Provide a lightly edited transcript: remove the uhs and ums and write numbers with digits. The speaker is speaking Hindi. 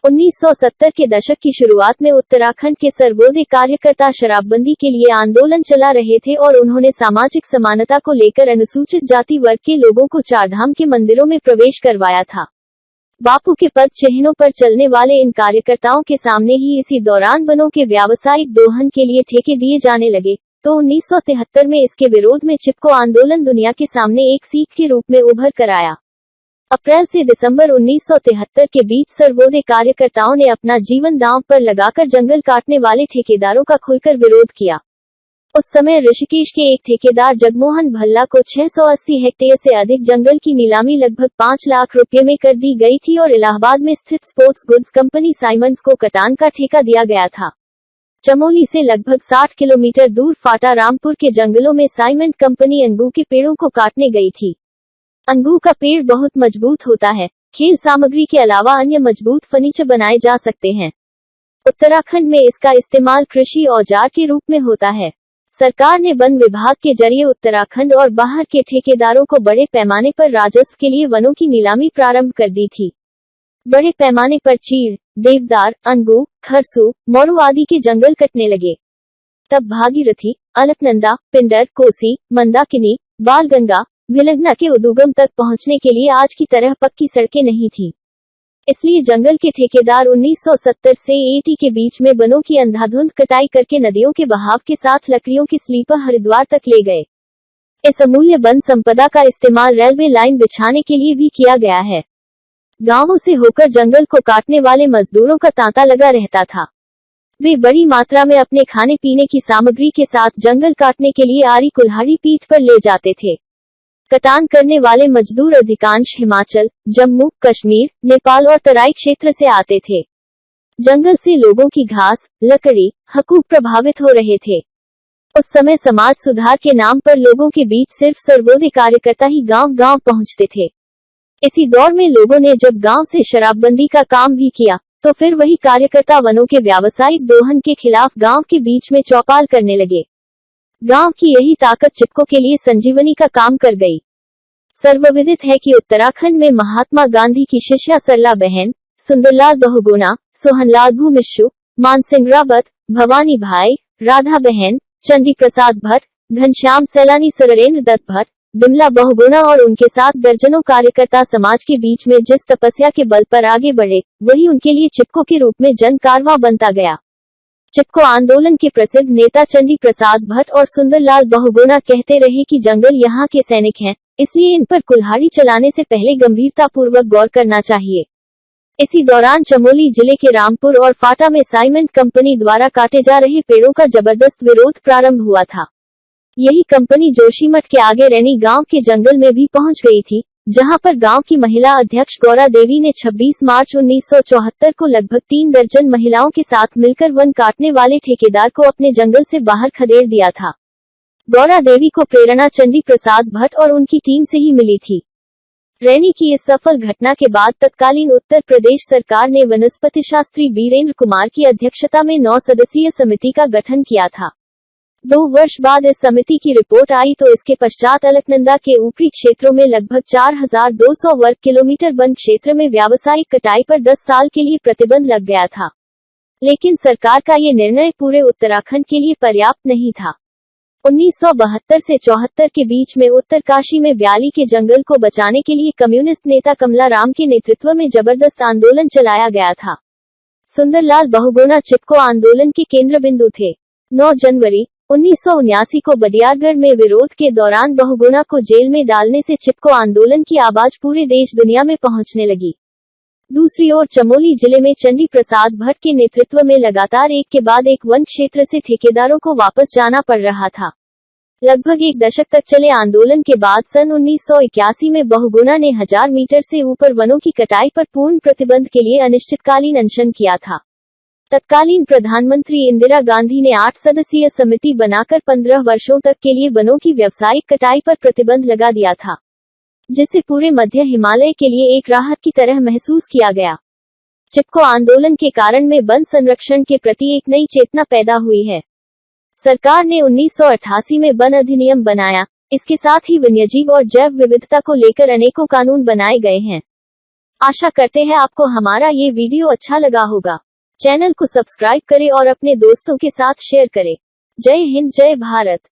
1970 के दशक की शुरुआत में उत्तराखंड के सर्वोदय कार्यकर्ता शराबबंदी के लिए आंदोलन चला रहे थे और उन्होंने सामाजिक समानता को लेकर अनुसूचित जाति वर्ग के लोगों को चारधाम के मंदिरों में प्रवेश करवाया था। बापू के पद चिन्हों पर चलने वाले इन कार्यकर्ताओं के सामने ही इसी दौरान वनों के व्यावसायिक दोहन के लिए ठेके दिए जाने लगे, तो 1973 में इसके विरोध में चिपको आंदोलन दुनिया के सामने एक सीख के रूप में उभर कर आया। अप्रैल से दिसंबर 1973 के बीच सर्वोदय कार्यकर्ताओं ने अपना जीवन दांव पर लगाकर जंगल काटने वाले ठेकेदारों का खुलकर विरोध किया। उस समय ऋषिकेश के एक ठेकेदार जगमोहन भल्ला को 680 हेक्टेयर से अधिक जंगल की नीलामी लगभग 5 लाख रुपए में कर दी गई थी और इलाहाबाद में स्थित स्पोर्ट्स गुड्स कंपनी साइमंड्स को कटान का ठेका दिया गया था। चमोली से लगभग 60 किलोमीटर दूर फाटा रामपुर के जंगलों में साइमंड कंपनी अंगू के पेड़ों को काटने गई थी। अंगू का पेड़ बहुत मजबूत होता है। खेल सामग्री के अलावा अन्य मजबूत फर्नीचर बनाए जा सकते हैं। उत्तराखंड में इसका इस्तेमाल कृषि औजार के रूप में होता है। सरकार ने वन विभाग के जरिए उत्तराखंड और बाहर के ठेकेदारों को बड़े पैमाने पर राजस्व के लिए वनों की नीलामी प्रारंभ कर दी थी। बड़े पैमाने पर चीड़, देवदार, अंगू, खरसू, मोरू आदि के जंगल कटने लगे। तब भागीरथी, अलकनंदा, पिंडर, कोसी, मंदाकिनी, बालगंगा, विलग्ना के उद्गम तक पहुंचने के लिए आज की तरह पक्की सड़कें नहीं थी। इसलिए जंगल के ठेकेदार 1970 से 80 के बीच में वनों की अंधाधुंध कटाई करके नदियों के बहाव के साथ लकड़ियों की स्लीपर हरिद्वार तक ले गए। इस अमूल्य वन संपदा का इस्तेमाल रेलवे लाइन बिछाने के लिए भी किया गया है। गांवों से होकर जंगल को काटने वाले मजदूरों का तांता लगा रहता था। वे बड़ी मात्रा में अपने खाने पीने की सामग्री के साथ जंगल काटने के लिए आरी कुल्हाड़ी पीठ पर ले जाते थे। कटान करने वाले मजदूर अधिकांश हिमाचल, जम्मू, कश्मीर, नेपाल और तराई क्षेत्र से आते थे। जंगल से लोगों की घास, लकड़ी, हकूक प्रभावित हो रहे थे। उस समय समाज सुधार के नाम पर लोगों के बीच सिर्फ सर्वोदय कार्यकर्ता ही गांव-गांव पहुंचते थे। इसी दौर में लोगों ने जब गांव से शराबबंदी का काम भी किया, तो फिर वही कार्यकर्ता वनों के व्यावसायिक दोहन के खिलाफ गांव के बीच में चौपाल करने लगे। गांव की यही ताकत चिपको के लिए संजीवनी का काम कर गई। सर्वविदित है कि उत्तराखंड में महात्मा गांधी की शिष्या सरला बहन, सुंदरलाल बहुगुणा, सोहनलाल भूमिश्रु, मानसिंह रावत, भवानी भाई, राधा बहन, चंडी प्रसाद भट्ट, घनश्याम सैलानी, सुरेंद्र दत्त भट्ट, बिमला बहुगुणा और उनके साथ दर्जनों कार्यकर्ता समाज के बीच में जिस तपस्या के बल पर आगे बढ़े, वही उनके लिए चिपको के रूप में जन कारवां बनता गया। चिपको आंदोलन के प्रसिद्ध नेता चंडी प्रसाद भट्ट और सुंदरलाल बहुगुणा कहते रहे कि जंगल यहाँ के सैनिक हैं, इसलिए इन पर कुल्हाड़ी चलाने से पहले गंभीरता पूर्वक गौर करना चाहिए। इसी दौरान चमोली जिले के रामपुर और फाटा में साइमंड कंपनी द्वारा काटे जा रहे पेड़ों का जबरदस्त विरोध प्रारंभ हुआ था। यही कंपनी जोशीमठ के आगे रैनी गांव के जंगल में भी पहुंच गई थी, जहां पर गांव की महिला अध्यक्ष गौरा देवी ने 26 मार्च 1974 को लगभग 3 दर्जन महिलाओं के साथ मिलकर वन काटने वाले ठेकेदार को अपने जंगल से बाहर खदेड़ दिया था। गौरा देवी को प्रेरणा चंडी प्रसाद भट्ट और उनकी टीम से ही मिली थी। रैनी की इस सफल घटना के बाद तत्कालीन उत्तर प्रदेश सरकार ने वनस्पति शास्त्री बीरेंद्र कुमार की अध्यक्षता में 9 सदस्यीय समिति का गठन किया था। 2 वर्ष बाद इस समिति की रिपोर्ट आई तो इसके पश्चात अलकनंदा के ऊपरी क्षेत्रों में लगभग 4200 वर्ग किलोमीटर वन क्षेत्र में व्यावसायिक कटाई पर 10 साल के लिए प्रतिबंध लग गया था। लेकिन सरकार का ये निर्णय पूरे उत्तराखंड के लिए पर्याप्त नहीं था। 1972 से 74 के बीच में उत्तरकाशी में ब्याली के जंगल को बचाने के लिए कम्युनिस्ट नेता कमला राम के नेतृत्व में जबरदस्त आंदोलन चलाया गया था। सुंदरलाल बहुगुणा चिपको आंदोलन के केंद्र बिंदु थे। 9 जनवरी 1979 को बडियारगढ़ में विरोध के दौरान बहुगुणा को जेल में डालने से चिपको आंदोलन की आवाज पूरे देश दुनिया में पहुंचने लगी। दूसरी ओर चमोली जिले में चंडी प्रसाद भट्ट के नेतृत्व में लगातार एक के बाद एक वन क्षेत्र से ठेकेदारों को वापस जाना पड़ रहा था। लगभग 1 दशक तक चले आंदोलन के बाद सन 1981 में बहुगुणा ने 1000 मीटर से ऊपर वनों की कटाई पर पूर्ण प्रतिबंध के लिए अनिश्चितकालीन अनशन किया था। तत्कालीन प्रधानमंत्री इंदिरा गांधी ने 8 सदस्यीय समिति बनाकर 15 वर्षों तक के लिए वनों की व्यावसायिक कटाई पर प्रतिबंध लगा दिया था, जिसे पूरे मध्य हिमालय के लिए एक राहत की तरह महसूस किया गया। चिपको आंदोलन के कारण में वन संरक्षण के प्रति एक नई चेतना पैदा हुई है। सरकार ने 1988 में वन अधिनियम बनाया। इसके साथ ही वन्यजीव और जैव विविधता को लेकर अनेकों कानून बनाए गए हैं। आशा करते हैं आपको हमारा ये वीडियो अच्छा लगा होगा। चैनल को सब्सक्राइब करें और अपने दोस्तों के साथ शेयर करें। जय हिंद, जय भारत।